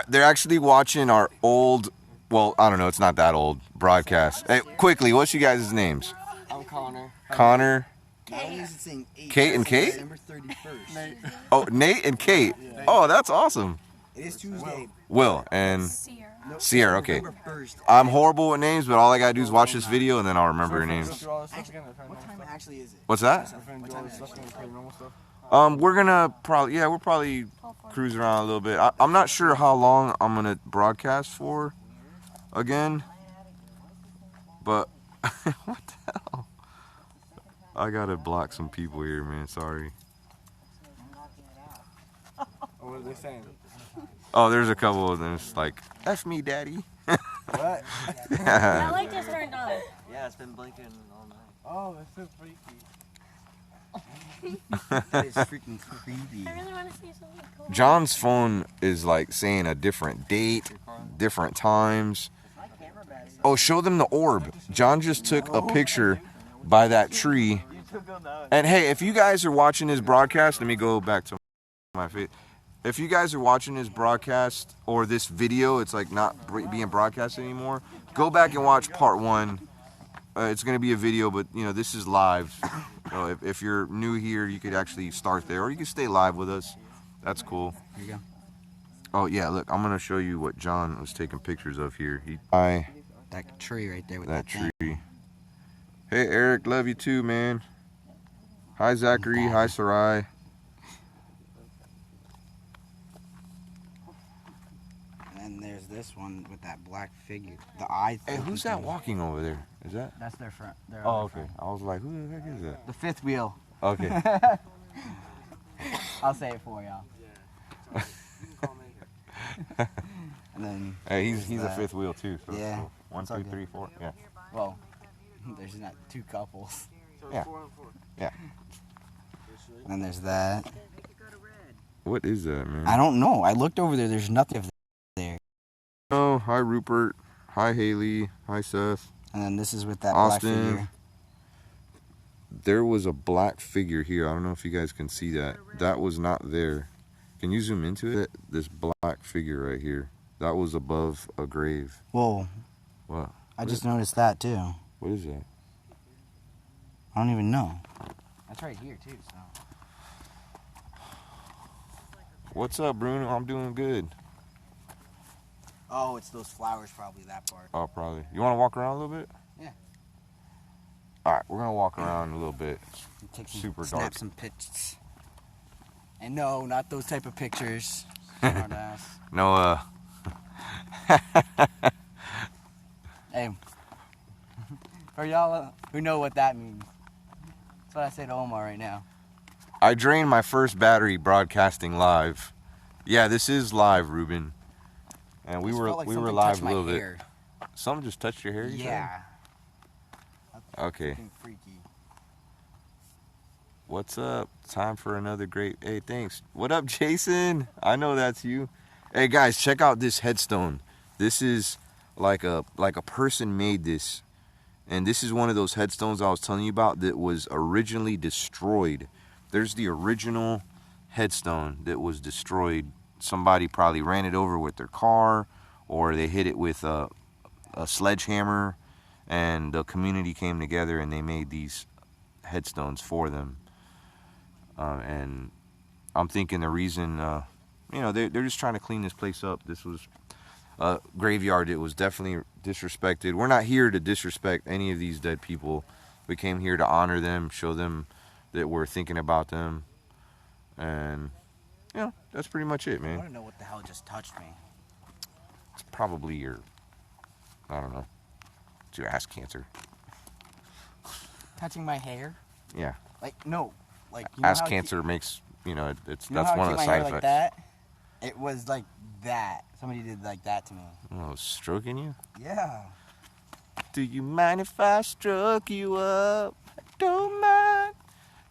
They're actually watching our old, well, I don't know, it's not that old, broadcast. Hey, quickly, what's you guys' names? I'm Connor. Connor. Kate and Kate? December 31st. Nate. Oh, Nate and Kate. Yeah. Oh, that's awesome. It is Tuesday. Will and Sierra, okay. November 1st. I'm horrible with names, but all I gotta do is watch this video and then I'll remember your names. What time actually is it? What's that? We're gonna probably, we'll probably cruise around a little bit. I'm not sure how long I'm gonna broadcast for again, but what the hell? I gotta block some people here, man. Sorry. What are they saying? Oh, there's a couple of them. It's like, F me, daddy. What? That light just turned on. Yeah, it's been blinking all night. Oh, that's so freaky. That is freaking creepy. I really want to see something cool. John's phone is like saying a different date, different times. Oh, show them the orb. John just took a picture by that tree. And hey, if you guys are watching this broadcast, let me go back to my feet. If you guys are watching this broadcast or this video, it's like not being broadcast anymore, go back and watch part 1. It's going to be a video, but you know, this is live. So if you're new here, you could actually start there, or you can stay live with us. That's cool. Here you go. Oh yeah, look, I'm going to show you what John was taking pictures of here. That tree right there with that thing. tree. Hey Eric, love you too, man. Hi Zachary, hi Sarai. And then there's this one with that black figure. The eye. Hey, who's that walking over there? Is that? That's their front. Oh, okay. I was like, who the heck is that? The fifth wheel. Okay. I'll say it for y'all. And then. Hey, he's a fifth wheel too. So Yeah. Cool. 1, 2, 3, 4. Yeah. Well, there's not 2 couples. Yeah. Yeah. And then there's that. What is that, man? I don't know. I looked over there. There's nothing there. Oh, hi Rupert. Hi Haley. Hi Seth. And then this is with that Austin. black figure. There was a black figure here. I don't know if you guys can see that. That was not there. Can you zoom into it? This black figure right here. That was above a grave. Whoa. What? I just noticed that too. What is that? I don't even know. That's right here too. So. What's up, Bruno? I'm doing good. Oh, it's those flowers, probably that part. Oh, probably. You want to walk around a little bit? Yeah. All right, we're gonna walk around a little bit. Take some, Super snap dark. some pics. And no, not those type of pictures. Smart ass. No, Hey, for y'all who know what that means, that's what I say to Omar right now. I drained my first battery broadcasting live. Yeah, this is live, Ruben. And we were live a little bit. Something just touched your hair, you Yeah. said? Okay. Freaky. What's up? Time for another great... Hey, thanks. What up, Jason? I know that's you. Hey, guys, check out this headstone. This is like a person made this. And this is one of those headstones I was telling you about that was originally destroyed. There's the original headstone that was destroyed. Somebody probably ran it over with their car, or they hit it with a sledgehammer, and the community came together and they made these headstones for them. And I'm thinking the reason, they're just trying to clean this place up. This was a graveyard. It was definitely disrespected. We're not here to disrespect any of these dead people. We came here to honor them, show them that we're thinking about them, and that's pretty much it, I man. want to know what the hell just touched me. It's probably your, I don't know, it's your ass cancer. Touching my hair? Yeah. Like, no. Like, you know Ass how cancer makes, that's you know one how I of the keep my side hair effects. like that? It was like that. Somebody did like that to me. Oh, stroking you? Yeah. Do you mind if I stroke you up? I don't mind.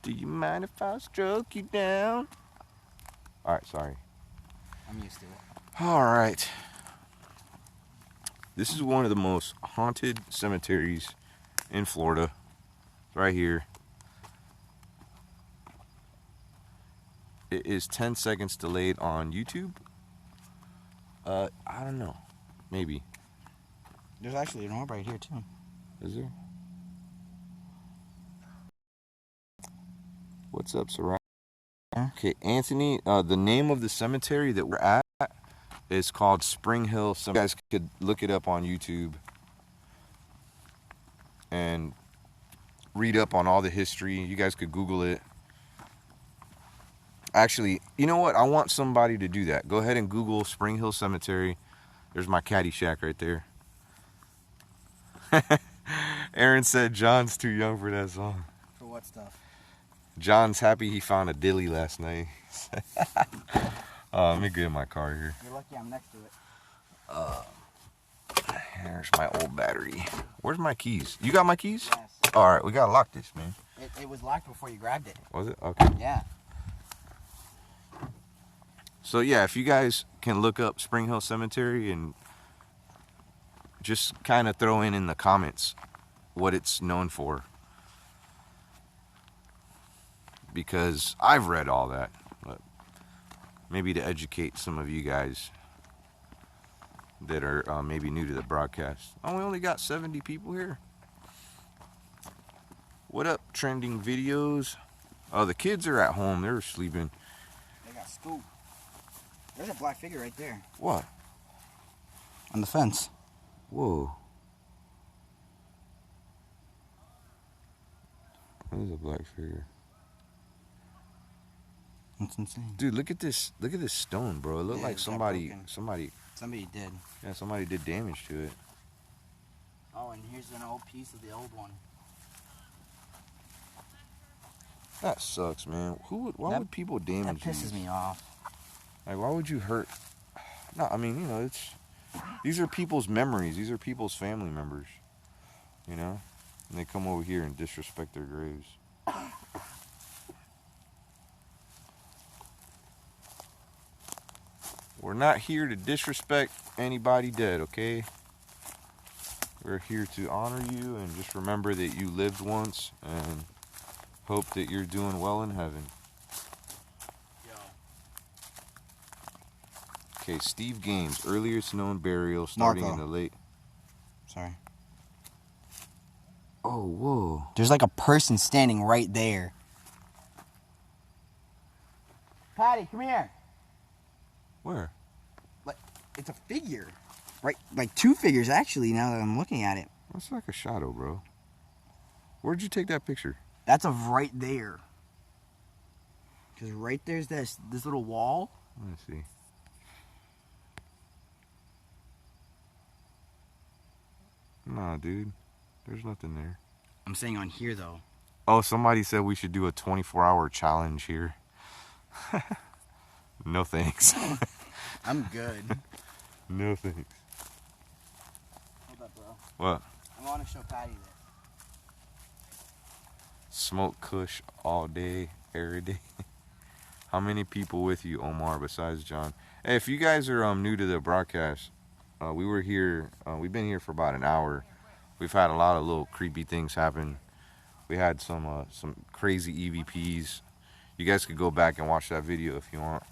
Do you mind if I stroke you down? All right, sorry. I'm used to it. All right. This is one of the most haunted cemeteries in Florida. Right here. it is 10 seconds delayed on YouTube. I don't know. Maybe. There's actually an orb right here too. Is there? What's up, Sarai? Okay, Anthony, the name of the cemetery that we're at is called Spring Hill Cemetery. You guys could look it up on YouTube and read up on all the history. You guys could Google it. Actually, you know what? I want somebody to do that. Go ahead and Google Spring Hill Cemetery. There's my caddy shack right there. Aaron said John's too young for that song. For what stuff? John's happy he found a dilly last night. Let me get in my car here. You're lucky I'm next to it. There's my old battery. Where's my keys? You got my keys? Yes. All right, we gotta lock this, man. It was locked before you grabbed it. Was it? Okay. Yeah. So yeah, if you guys can look up Spring Hill Cemetery and just kind of throw in the comments what it's known for. Because I've read all that, but maybe to educate some of you guys that are maybe new to the broadcast. Oh, we only got 70 people here. What up, trending videos? Oh, the kids are at home. They're sleeping. They got school. There's a black figure right there. What? On the fence. Whoa. What is a black figure? That's insane. Dude, look at this. Look at this stone, bro. It looked Yeah, like it's got somebody broken. Somebody did. yeah, somebody did damage to it. Oh, and here's an old piece of the old one. That sucks, man. Why would people damage That pisses these? me off. Like, why would you hurt? No, I mean, you know, these are people's memories. These are people's family members, you know? And they come over here and disrespect their graves. We're not here to disrespect anybody dead, okay? We're here to honor you and just remember that you lived once and hope that you're doing well in heaven. Okay, Steve Gaines, earliest known burial starting Marco. in the late... Sorry. Oh, whoa. There's like a person standing right there. Patty, come here. Where? Like, it's a figure. Right, like two figures actually, now that I'm looking at it. That's like a shadow, bro. Where'd you take that picture? That's of right there. Because right there's this little wall. Let me see. Nah, dude. There's nothing there. I'm saying on here though. Oh, somebody said we should do a 24-hour challenge here. No thanks. I'm good. No thanks. Hold up, bro. What? I want to show Patty this. Smoke kush all day, every day. How many people with you, Omar, besides John? Hey, if you guys are new to the broadcast, we were here. We've been here for about an hour. We've had a lot of little creepy things happen. We had some crazy EVPs. You guys could go back and watch that video if you want.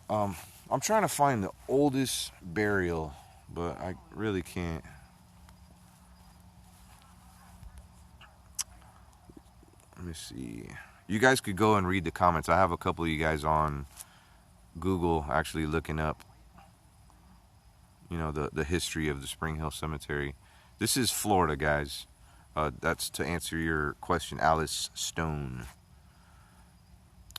I'm trying to find the oldest burial, but I really can't. Let me see. You guys could go and read the comments. I have a couple of you guys on Google actually looking up, you know, the history of the Spring Hill Cemetery. This is Florida, guys. That's to answer your question, Alice Stone.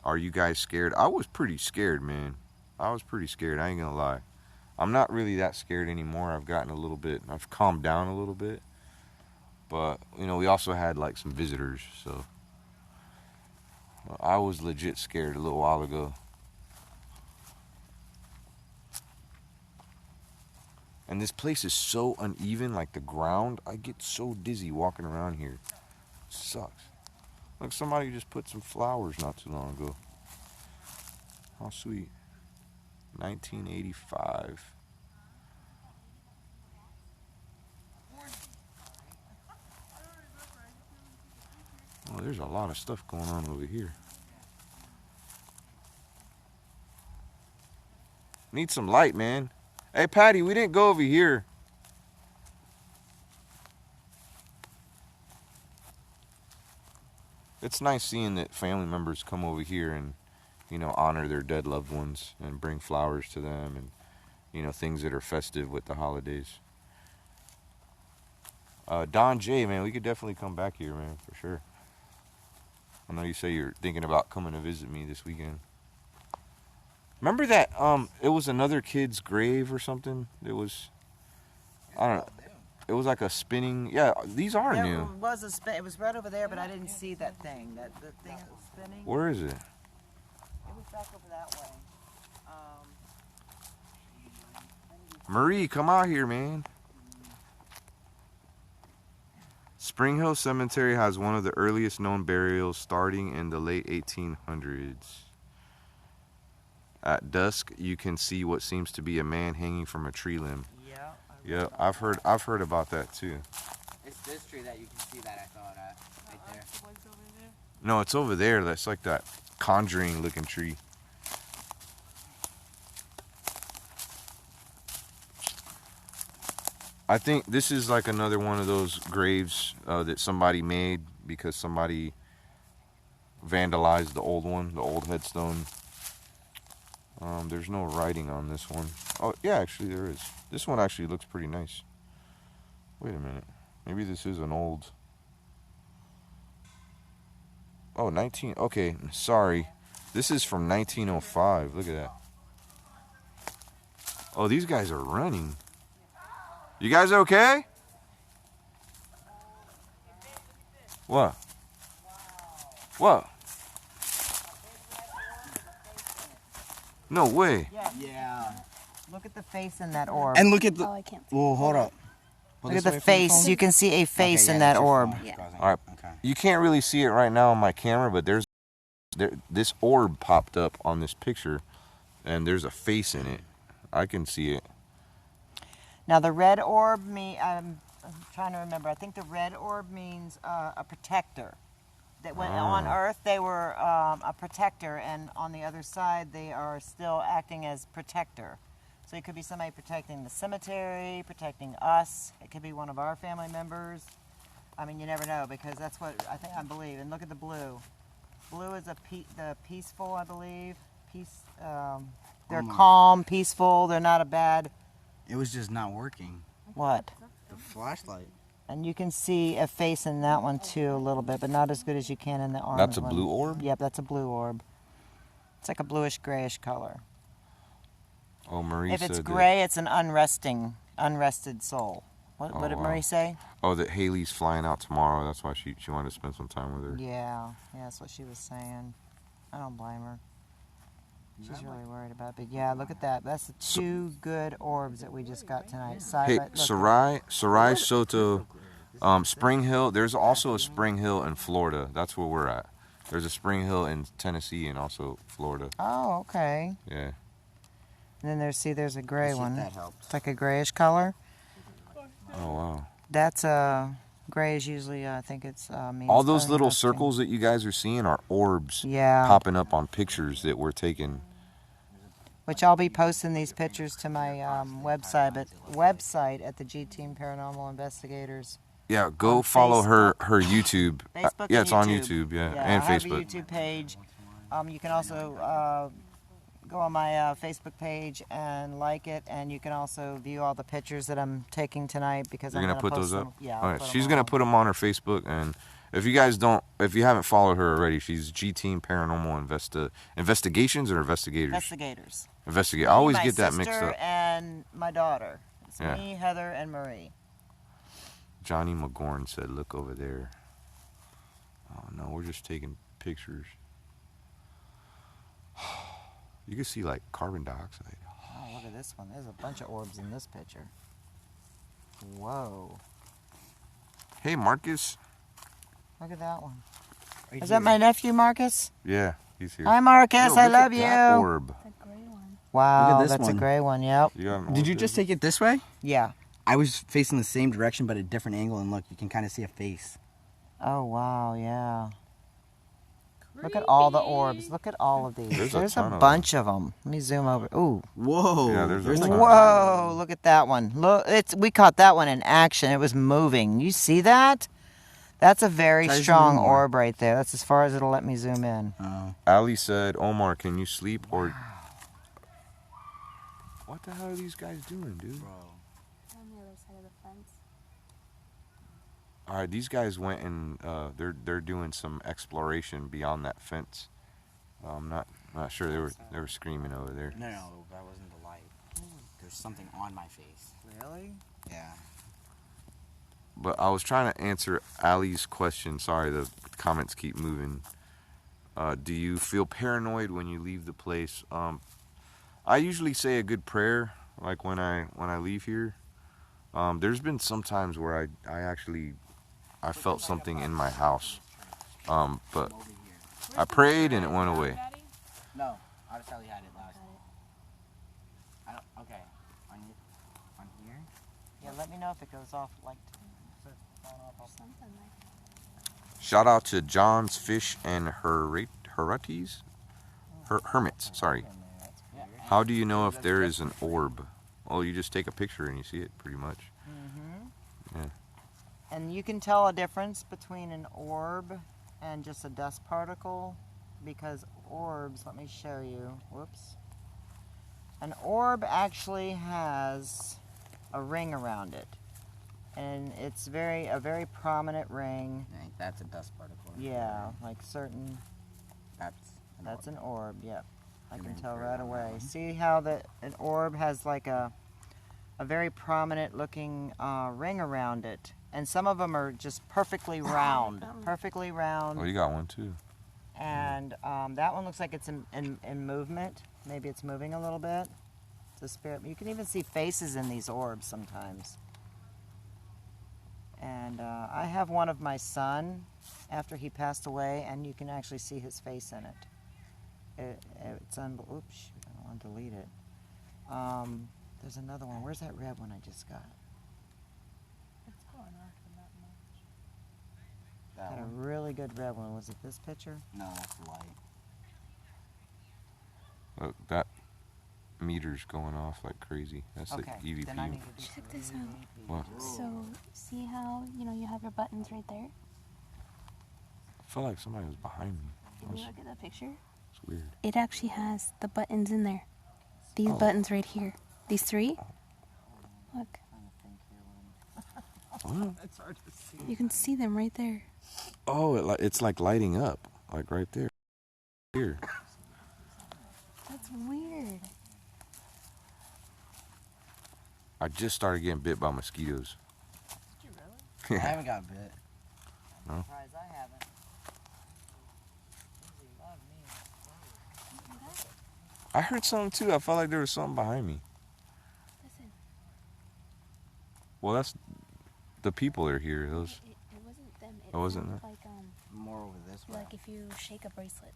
Are you guys scared? I was pretty scared, man. I was pretty scared. I ain't gonna lie. I'm not really that scared anymore. I've calmed down a little bit. But, you know, we also had like some visitors, so I was legit scared a little while ago. And this place is so uneven, like the ground. I get so dizzy walking around here. It sucks. Look, somebody just put some flowers not too long ago. How sweet. 1985. Oh, there's a lot of stuff going on over here. Need some light, man. Hey, Patty, we didn't go over here. It's nice seeing that family members come over here and, you know, honor their dead loved ones and bring flowers to them and, you know, things that are festive with the holidays. Don J, man, we could definitely come back here, man, for sure. I know you say you're thinking about coming to visit me this weekend. Remember that it was another kid's grave or something? It was, I don't know. It was like a spinning. Yeah, these are There new. was a spin. It was right over there, but I didn't see that thing. The thing that was spinning. Where is it? It was back over that way. Marie, come out here, man. Spring Hill Cemetery has one of the earliest known burials starting in the late 1800s. At dusk, you can see what seems to be a man hanging from a tree limb. Yeah. Yeah, I've heard about that too. It's this tree that you can see that I saw it at, right there. No, it's over there. That's like that conjuring looking tree. I think this is like another one of those graves that somebody made because somebody vandalized the old one, the old headstone. There's no writing on this one. Oh, yeah, actually there is. This one actually looks pretty nice. Wait a minute. Maybe this is an old... Oh, 19... Okay, sorry. This is from 1905. Look at that. Oh, these guys are running. You guys okay? What? What? No way. Yeah. Look at the face in that orb. And look at the. Oh, I can't. Whoa, hold up. Look at the face. You can see a face in that orb. All right. Okay. You can't really see it right now on my camera, but this orb popped up on this picture, and there's a face in it. I can see it. Now the red orb I'm trying to remember. I think the red orb means a protector. That when on Earth they were a protector, and on the other side they are still acting as protector. So it could be somebody protecting the cemetery, protecting us. It could be one of our family members. I mean, you never know, because that's what I believe. And look at the blue. Blue is the peaceful, I believe. Peace. They're calm, peaceful. They're not a bad. It was just not working. What? The flashlight. And you can see a face in that one too, a little bit, but not as good as you can in the orange That's a one. blue orb? Yep, that's a blue orb. It's like a bluish grayish color. Oh, Marie If said it's that- gray, it's an unrested soul. What Oh, did wow. Marie say? Oh, that Haley's flying out tomorrow. That's why she wanted to spend some time with her. Yeah, that's what she was saying. I don't blame her. She's really worried about it. But yeah, look at that. That's the two good orbs that we just got tonight. Hey, Look. Sarai Soto, Spring Hill. There's also a Spring Hill in Florida. That's where we're at. There's a Spring Hill in Tennessee and also Florida. Oh, okay. Yeah. And then there's a gray one. That helps. It's like a grayish color. Oh, wow. That's gray is usually I think it's means All those little unresting. circles that you guys are seeing are orbs Yeah. popping up on pictures that we're taking. Which I'll be posting these pictures to my website at the G Team Paranormal Investigators. Yeah, go On follow her Facebook. YouTube. Facebook Yeah, and it's on YouTube. YouTube, yeah, Yeah, and I have Facebook. a YouTube page. You can also go on my Facebook page and like it, and you can also view all the pictures that I'm taking tonight because You're I'm gonna put post those them. up? Yeah, All I'll right, put she's them gonna all. put them on her Facebook, and if you haven't followed her already, she's G Team Paranormal Investigations or Investigators. Investigators. Investigate. Me, I always my get that mixed sister, up. And my daughter. It's Yeah. me, Heather, and Marie. Johnny McGorn said, "Look over there." Oh no, we're just taking pictures. You can see like carbon dioxide. Oh, look at this one. There's a bunch of orbs in this picture. Whoa. Hey, Marcus. Look at that one. Right Is here. that my nephew, Marcus? Yeah, he's here. Hi, Marcus. Yo, I look love at that you. orb. The gray one. Wow, Look at this that's one. a gray one. Yep. You got an Did orb you there? just take it this way? Yeah. I was facing the same direction, but a different angle, and look, you can kind of see a face. Oh, wow. Yeah. Look at all the orbs. Look at all of these. There's a ton of bunch of them. Let me zoom over. Ooh. Whoa. Yeah, there's a like ton. Whoa, look at that one. Look, we caught that one in action. It was moving. You see that? That's a very Try to zoom strong more. orb right there. That's as far as it'll let me zoom in. Oh. Ali said, Omar, can you sleep or... What the hell are these guys doing, dude? Bro. On the other side of the fence. All right, these guys went and they're doing some exploration beyond that fence. I'm not sure. They were screaming over there. No, that wasn't the light. There's something on my face. Really? Yeah. But I was trying to answer Ali's question. Sorry, the comments keep moving. Do you feel paranoid when you leave the place? I usually say a good prayer, like when I leave here. There's been some times where I felt something in my house, but Over here. I prayed and it went away. No, I just had it last. I don't. Okay. On here. Yeah, let me know if it goes off like. Something like Shout out to John's Fish and Hermites. Sorry. Yeah. How do you know if there is an orb? Well, you just take a picture and you see it, pretty much. Mm-hmm. Yeah. And you can tell a difference between an orb and just a dust particle, because orbs, let me show you. Whoops. An orb actually has a ring around it. And it's a very prominent ring. I think that's a dust particle. Yeah, like certain. That's That's an orb. Yep, I You can mean tell for right that away. one? See how an orb has like a very prominent looking ring around it, and some of them are just perfectly round, perfectly round. Oh, you got one too. And that one looks like it's in movement. Maybe it's moving a little bit. It's a spirit. You can even see faces in these orbs sometimes. And I have one of my son after he passed away, and you can actually see his face in it. It's oops, shoot, I don't want to delete it. There's another one. Where's that red one I just got? it's going off in that much. that Got a one. really good red one. Was it this picture? No, that's the light. Look, that meter's going off like crazy. That's Okay. the EVP. Then I need to do Check some this EVP. What? So, see how, you have your buttons right there? I felt like somebody was behind me. If you look at the picture, It's weird. it actually has the buttons in there. These Oh. buttons right here. These three. Look, What? It's hard to see. you can see them right there. Oh, it's like lighting up, like right there. Here. That's weird. I just started getting bit by mosquitoes. Did you really? I haven't got bit. I'm surprised I haven't. Usually love me. I heard something too. I felt like there was something behind me. Listen, Well, that's the people that are here. Those. it wasn't them. Oh, wasn't sounded that? like More over this way. like if you shake a bracelet.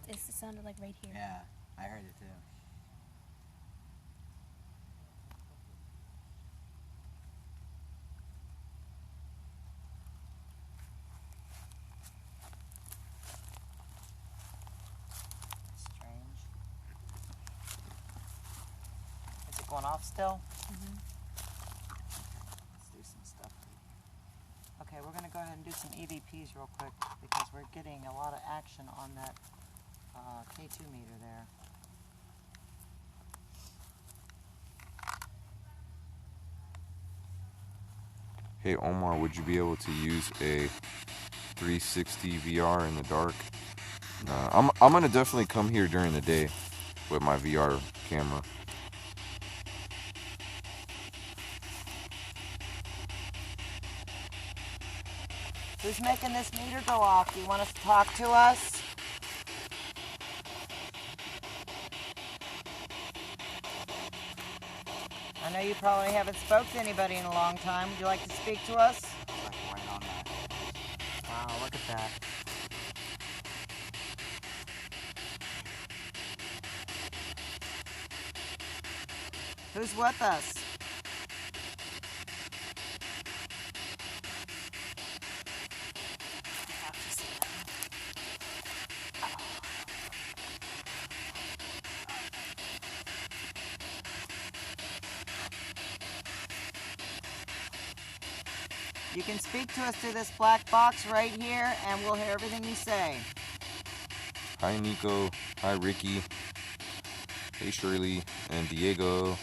It sounded like right here. Yeah, I heard it too. Strange. Is it going off still? Mhm. Let's do some stuff. Okay, we're going to go ahead and do some EVPs real quick because we're getting a lot of action on that K2 meter there. Hey Omar, would you be able to use a 360 VR in the dark? Nah, I'm gonna definitely come here during the day with my VR camera. Who's making this meter go off? Do you want us to talk to us? I know you probably haven't spoke to anybody in a long time. Would you like to speak to us? It's like right on that. Wow, look at that. Who's with us? You can speak to us through this black box right here, and we'll hear everything you say. Hi, Nico. Hi, Ricky. Hey, Shirley and Diego.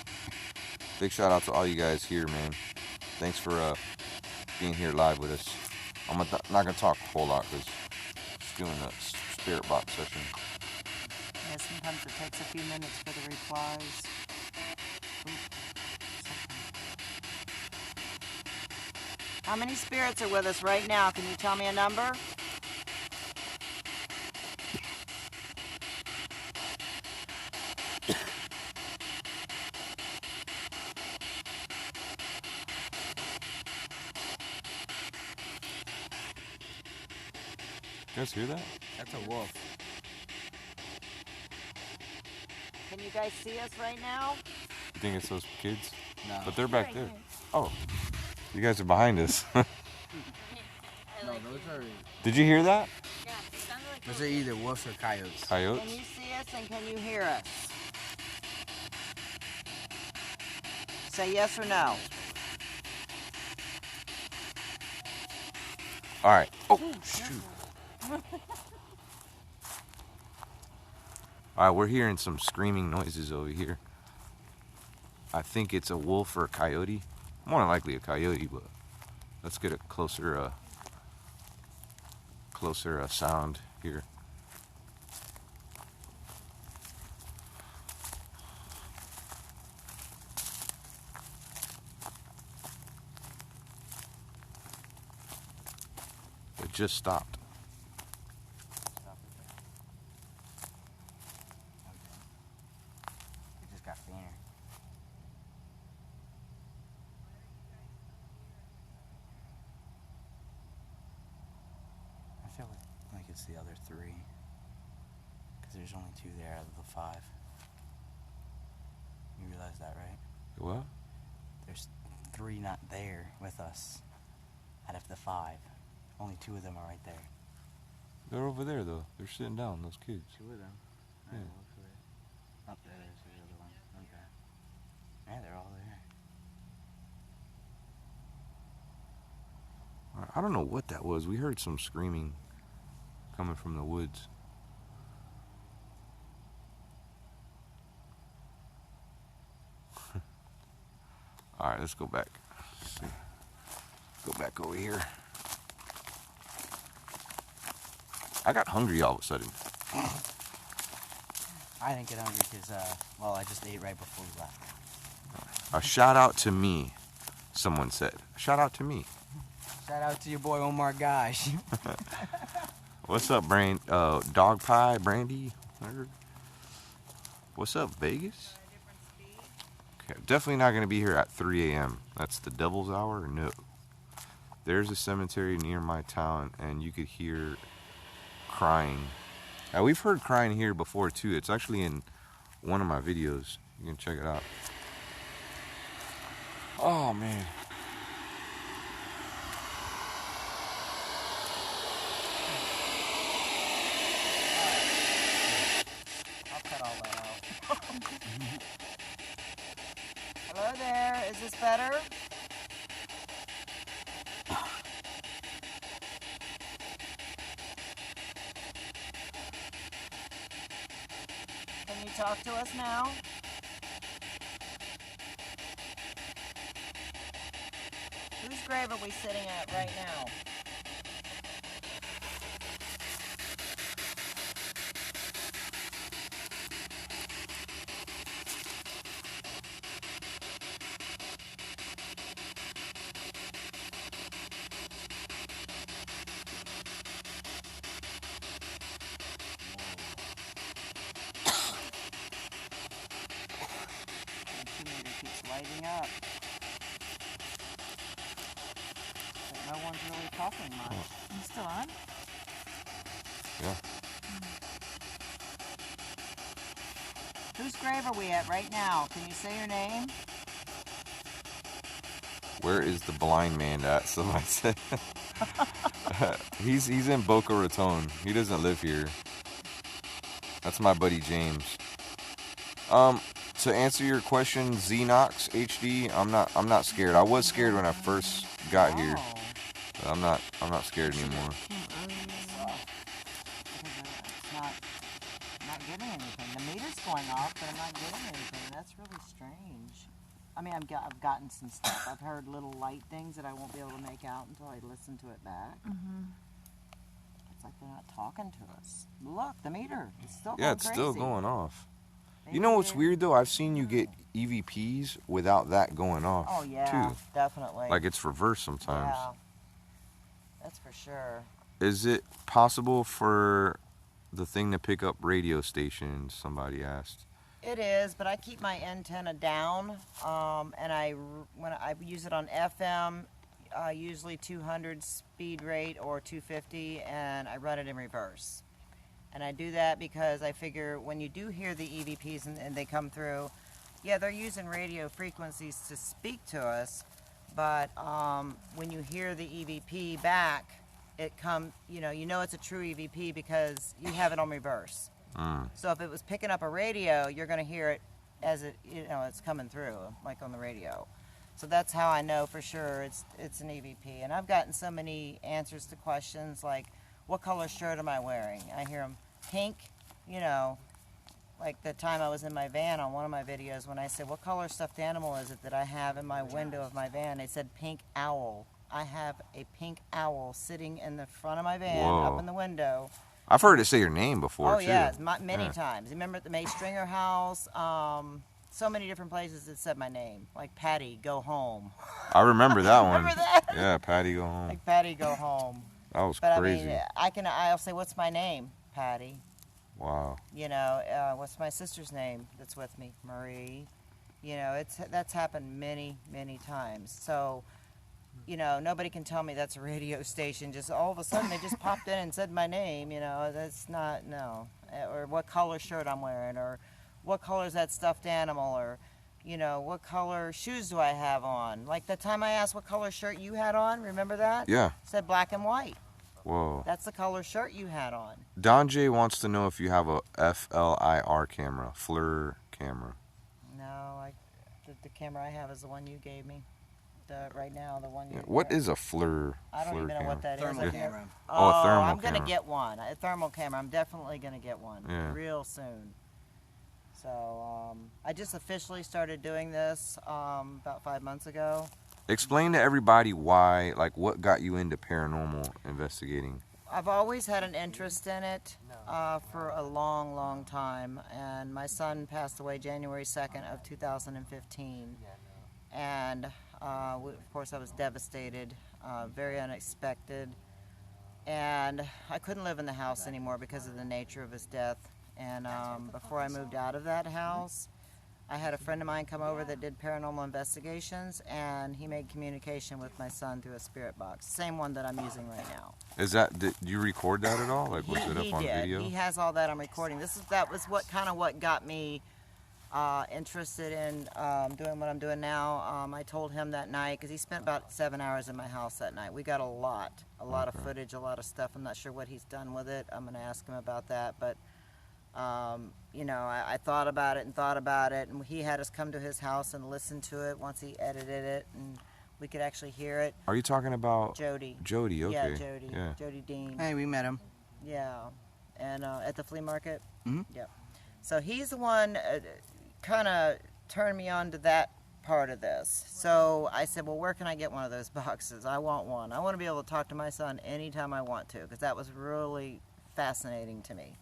Big shout out to all you guys here, man. Thanks for being here live with us. I'm not gonna talk a whole lot because just doing a spirit box session. Yeah, sometimes it takes a few minutes for the replies. How many spirits are with us right now? Can you tell me a number? You guys hear that? That's a wolf. Can you guys see us right now? You think it's those kids? No. But they're back Right there. here. Oh, you guys are behind us. No, those are Did you hear that? Yeah, it sounded like those are either wolves or coyotes. Coyotes? Can you see us and can you hear us? Say yes or no. All right. Oh, shoot. All right, we're hearing some screaming noises over here. I think it's a wolf or a coyote. More than likely a coyote, but let's get a closer sound here. It just stopped. It just got fainter. I feel like it's the other three. Because there's only two there out of the five. You realize that, right? What? There's three not there with us out of the five. Only two of them are right there. They're over there though. They're sitting down. Those kids. Two of them. Yeah. Up there, there's the other one. Okay. Yeah, they're all there. I don't know what that was. We heard some screaming coming from the woods. All right, let's go back. Let's see. Go back over here. I got hungry all of a sudden. I didn't get hungry because, well, I just ate right before we left. A shout out to me, someone said. Shout out to me. Shout out to your boy Omar Gosh. What's up, Dog Pie, Brandy? What's up, Vegas? Okay, definitely not going to be here at 3 a.m. That's the devil's hour? No. There's a cemetery near my town, and you could hear crying. Now, we've heard crying here before, too. It's actually in one of my videos. You can check it out. Oh, man. I'll cut all that out. Hello there. Is this better? Can you talk to us now? Whose grave are we sitting at right now? Lighting up. But no one's really talking much. You still on? Yeah. Whose grave are we at right now? Can you say your name? Where is the blind man at? Somebody said. He's in Boca Raton. He doesn't live here. That's my buddy James. To answer your question, Xenox HD, I'm not scared. I was scared when I first got here. I'm not scared anymore. I'm not getting anything. The meter's going off, but I'm not getting anything. That's really strange. I mean, I've gotten some stuff. I've heard little light things that I won't be able to make out until I listen to it back. It's like they're not talking to us. Look, the meter. It's still going Yeah, it's crazy. still going off. You know what's weird though? I've seen you get EVPs without that going off. Oh yeah, too. definitely. Like it's reversed sometimes. Yeah, that's for sure. Is it possible for the thing to pick up radio stations? Somebody asked. It is, but I keep my antenna down, and when I use it on FM, usually 200 speed rate or 250, and I run it in reverse. And I do that because I figure when you do hear the EVPs and they come through, yeah, they're using radio frequencies to speak to us, but when you hear the EVP back, it you know it's a true EVP because you have it on reverse. So if it was picking up a radio, you're going to hear it as it's coming through, like on the radio. So that's how I know for sure it's an EVP. And I've gotten so many answers to questions like, what color shirt am I wearing? I hear them, pink, like the time I was in my van on one of my videos when I said, what color stuffed animal is it that I have in my window of my van? They said pink owl. I have a pink owl sitting in the front of my van, up in the window. I've heard it say your name before, too. Oh, yeah, many times. Remember at the May Stringer house? So many different places that said my name. Like, Patty, go home. I remember that one. Remember that? Yeah, Patty, go home. Like, Patty, go home. That was But crazy. I mean, I'll say, what's my name? Patty. Wow. What's my sister's name that's with me? Marie. That's happened many, many times. So, nobody can tell me that's a radio station. Just all of a sudden, they just popped in and said my name. That's not, no. Or what color shirt I'm wearing, or what color is that stuffed animal, or, what color shoes do I have on? Like the time I asked what color shirt you had on, remember that? Yeah. It said black and white. Whoa. That's the color shirt you had on. Don J wants to know if you have a FLIR camera, FLIR camera. No, the camera I have is the one you gave me. Right now, the one you. What is a FLIR? I don't FLIR even know camera? what that is. Thermal camera. Oh, a thermal I'm gonna camera. get one. A thermal camera. I'm definitely gonna get one real soon. So I just officially started doing this about 5 months ago. Explain to everybody why, like, what got you into paranormal investigating? I've always had an interest in it for a long, long time, and my son passed away January 2nd of 2015, and of course I was devastated, very unexpected, and I couldn't live in the house anymore because of the nature of his death. And before I moved out of that house, I had a friend of mine come over that did paranormal investigations, and he made communication with my son through a spirit box, same one that I'm using right now. Did you record that at all? Like, was it up on video? He has all that on recording. That was what got me interested in doing what I'm doing now. I told him that night, because he spent about 7 hours in my house that night. We got a lot of footage, a lot of stuff. I'm not sure what he's done with it. I'm going to ask him about that, but I thought about it, and he had us come to his house and listen to it once he edited it, and we could actually hear it. Are you talking about Jody? Jody, okay. Yeah, Jody. Yeah. Jody Dean. Hey, we met him. Yeah, and at the flea market. Mhm. Yep. So he's the one kind of turned me on to that part of this. So I said, well, where can I get one of those boxes? I want one. I want to be able to talk to my son anytime I want to, because that was really fascinating to me.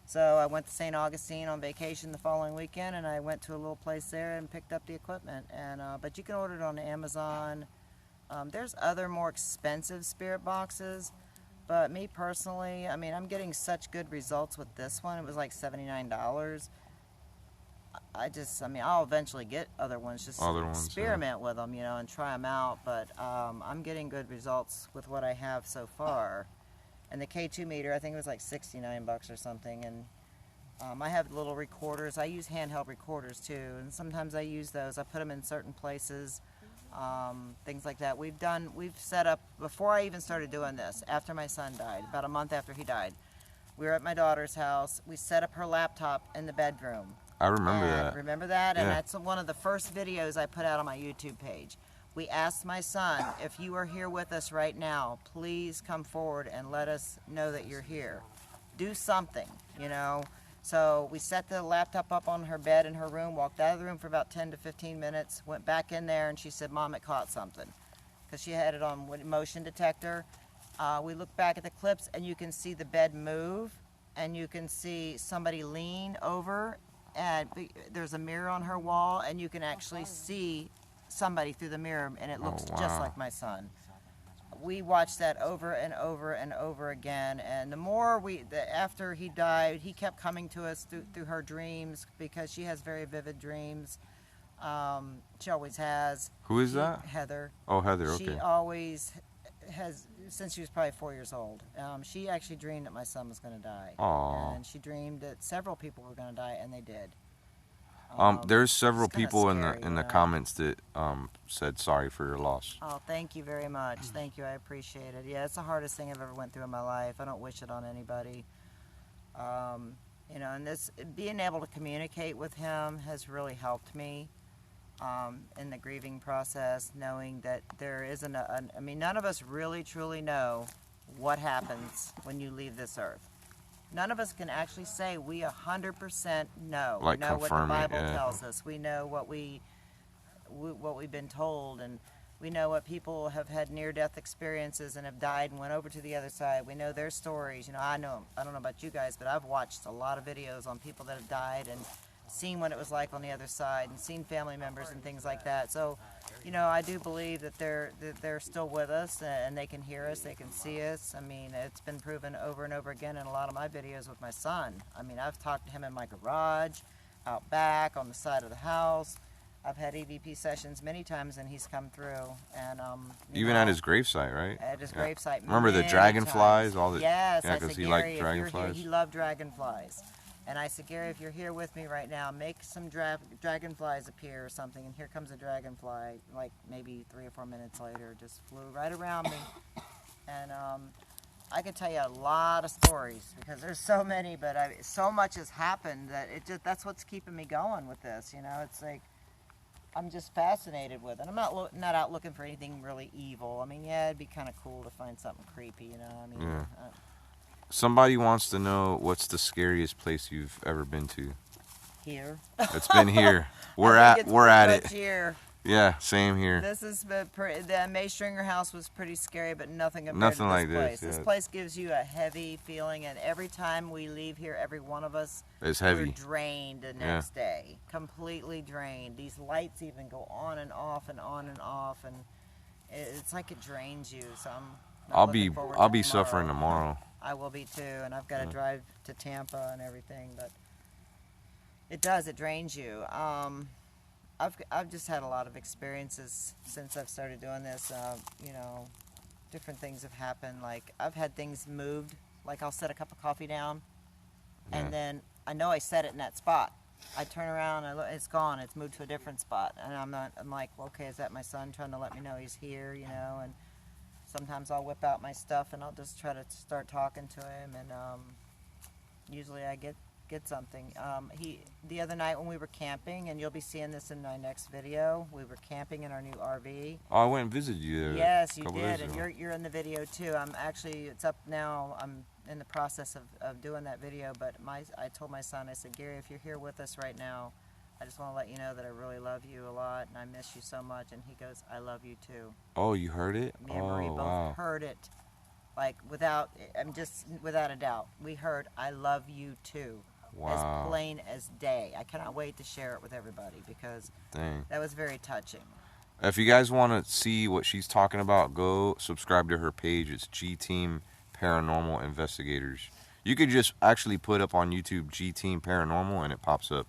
So I went to St. Augustine on vacation the following weekend, and I went to a little place there and picked up the equipment. And but you can order it on Amazon. There's other more expensive spirit boxes, but me personally, I mean, I'm getting such good results with this one. It was like $79. I'll eventually get other ones, just experiment with them, and try them out. But I'm getting good results with what I have so far. And the K2 meter, I think it was like $69 or something. And I have little recorders. I use handheld recorders too, and sometimes I use those. I put them in certain places, things like that. We've set up, before I even started doing this, after my son died, about a month after he died, we were at my daughter's house. We set up her laptop in the bedroom. I remember that. Remember that? Yeah. And that's one of the first videos I put out on my YouTube page. We asked my son, if you are here with us right now, please come forward and let us know that you're here. Do something, you know. So we set the laptop up on her bed in her room, walked out of the room for about 10 to 15 minutes, went back in there, and she said, Mom, it caught something. Because she had it on motion detector. We look back at the clips, and you can see the bed move, and you can see somebody lean over, and there's a mirror on her wall, and you can actually see somebody through the mirror, and it looks just like my son. We watched that over and over and over again, and the more after he died, he kept coming to us through her dreams, because she has very vivid dreams. She always has. Who is that? Heather. Oh, Heather, okay. She always has, since she was probably 4 years old. She actually dreamed that my son was going to die. Aww. And she dreamed that several people were going to die, and they did. There's several it's kinda people scary, in the comments that said sorry for your loss. Oh, thank you very much. Thank you. I appreciate it. Yeah, it's the hardest thing I've ever went through in my life. I don't wish it on anybody. You know, and this being able to communicate with him has really helped me in the grieving process, knowing that there isn't I mean, none of us really truly know what happens when you leave this earth. None of us can actually say we 100% know. Like we know what the confirm it, Bible yeah. tells us. We know what we've been told, and we know what people have had near-death experiences and have died and went over to the other side. We know their stories. You know, I don't know about you guys, but I've watched a lot of videos on people that have died and seen what it was like on the other side, and seen family members and things like that. So, you know, I do believe that they're still with us, and they can hear us, they can see us. I mean, it's been proven over and over again in a lot of my videos with my son. I mean, I've talked to him in my garage, out back, on the side of the house. I've had EVP sessions many times, and he's come through. And Even at his gravesite, right? At his gravesite. Remember the many dragonflies? times. All the Yes, yeah, I because said, he Gary, liked if you're here, dragonflies. he loved dragonflies. And I said, Gary, if you're here with me right now, make some dragonflies appear or something. And here comes a dragonfly, like maybe 3 or 4 minutes later, just flew right around me. And I could tell you a lot of stories, because there's so many, but so much has happened that that's what's keeping me going with this. You know, it's like, I'm just fascinated with it. I'm not out looking for anything really evil. I mean, yeah, it'd be kind of cool to find something creepy, you know. I mean, Yeah. Somebody wants to know, what's the scariest place you've ever been to? Here. It's been here. We're I think at it's pretty much it. Here. Yeah, same here. This is the May Stringer house was pretty scary, but nothing compared Nothing to this like place. this, This yeah. place gives you a heavy feeling, and every time we leave here, every one of us, It's we're heavy. drained the next day, completely drained. These lights even go on and off and on and off, and it's like it drains you. So I'll be suffering tomorrow. I will be too, and I've got to drive to Tampa and everything, but it drains you. I've just had a lot of experiences since I've started doing this. You know, different things have happened. Like, I've had things moved. Like, I'll set a cup of coffee down, and then I know I set it in that spot. I turn around, it's gone. It's moved to a different spot, and I'm like, well, okay, is that my son trying to let me know he's here? You know, and sometimes I'll whip out my stuff and I'll just try to start talking to him, and usually I get something. The other night when we were camping, and you'll be seeing this in my next video, we were camping in our new RV. Oh, I went and visited you there. Yes, you a couple did, days and ago. you're in the video too. It's up now. I'm in the process of doing that video, but I told my son, I said, Gary, if you're here with us right now, I just want to let you know that I really love you a lot, and I miss you so much. And he goes, I love you too. Oh, you heard it? Me and Marie both heard it, like without a doubt. We heard, I love you too. Wow. As plain as day. I cannot wait to share it with everybody, because Dang. that was very touching. If you guys want to see what she's talking about, go subscribe to her page. It's G Team Paranormal Investigators. You could just actually put up on YouTube G Team Paranormal, and it pops up.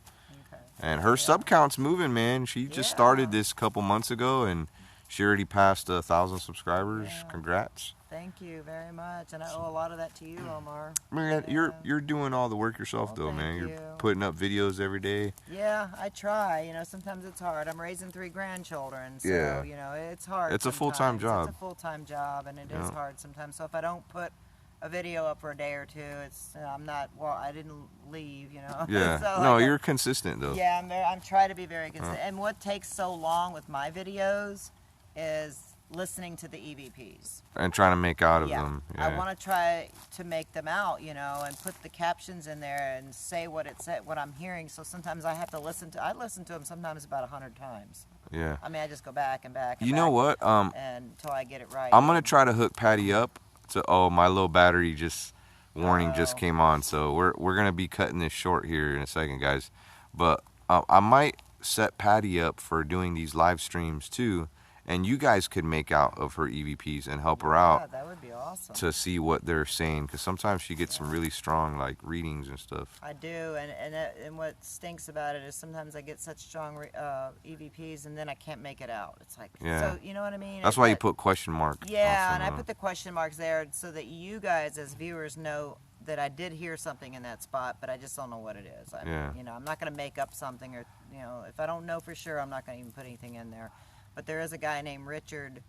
Okay. And her sub count's moving, man. She just started this a couple months ago, and she already passed 1,000 subscribers. Yeah. Congrats. Thank you very much, and I owe a lot of that to you, Omar. Man, Yeah. you're doing all the work yourself, though, thank man. You're you. putting up videos every day. Yeah, I try. You know, sometimes it's hard. I'm raising 3 grandchildren, so Yeah. you know, it's hard. It's a full-time sometimes. job. It's a full-time job, and it is Yeah. hard sometimes. So if I don't put a video up for a day or two, it's I'm not. Well, I didn't leave, you know. Yeah. So, No, like, you're consistent, though. Yeah, I'm trying to be very consistent. And what takes so long with my videos is listening to the EVPs. And trying to make out of Yeah, them. I want to try to make them out, you know, and put the captions in there and say what I'm hearing. So sometimes I have to listen to them sometimes about 100 times. Yeah. I mean, I just go back and back. And You know back what? until I get it right. I'm gonna try to hook Patty up to. Oh, my low battery warning just came on, so we're gonna be cutting this short here in a second, guys. But I might set Patty up for doing these live streams too. And you guys could make out of her EVPs and help her out. Yeah, that would be awesome. To see what they're saying, because sometimes she gets some really strong like readings and stuff. I do, and what stinks about it is sometimes I get such strong EVPs and then I can't make it out. It's like, Yeah. so you know what I mean? That's why you put question marks. Yeah, and I put the question marks there so that you guys as viewers know that I did hear something in that spot, but I just don't know what it is. You know, I'm not going to make up something, or you know, if I don't know for sure, I'm not going to even put anything in there. But there is a guy named Richard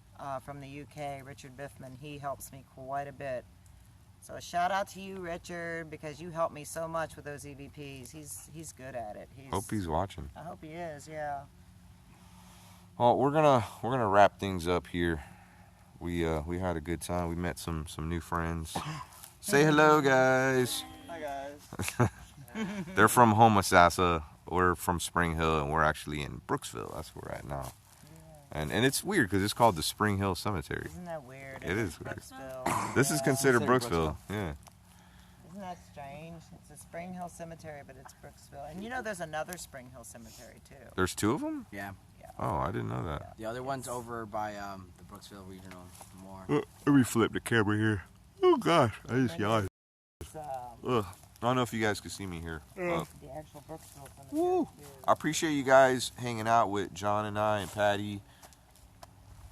from the UK, Richard Biffman. He helps me quite a bit. So a shout out to you, Richard, because you helped me so much with those EVPs. He's good at it. Hope he's watching. I hope he is. Yeah. Well, we're gonna wrap things up here. We had a good time. We met some new friends. Say hello, guys. Hi guys. They're from Homosassa. We're from Spring Hill, and we're actually in Brooksville. That's where we're at now. And it's weird because it's called the Spring Hill Cemetery. Isn't that weird? It is weird. Brooksville. This is considered Brooksville. Yeah. Isn't that strange? It's a Spring Hill Cemetery, but it's Brooksville. And you know there's another Spring Hill Cemetery, too. There's two of them? Yeah. Oh, I didn't know that. The other one's over by the Brooksville Regional more. Let me flip the camera here. Oh, gosh. I just yawned. It's, Ugh. I don't know if you guys can see me here. the actual Brooksville Cemetery, Woo. too. I appreciate you guys hanging out with John and I and Patty.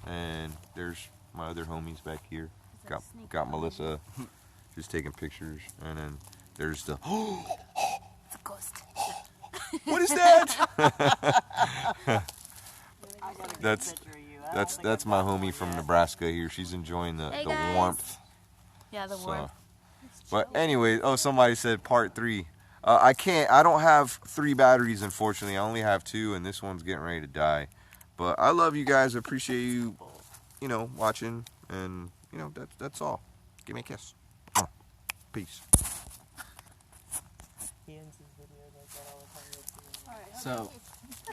And there's my other homies back here. Got Melissa. She's taking pictures. And then there's the... It's a ghost. What is that? That's my homie from Nebraska here. She's enjoying the Hey, guys. warmth. Yeah, the So, warmth. but anyway, somebody said part 3. I don't have 3 batteries, unfortunately. I only have 2, and this one's getting ready to die. But I love you guys. I appreciate you, watching, and that's all. Give me a kiss. Peace. He ends his video like that all the time. So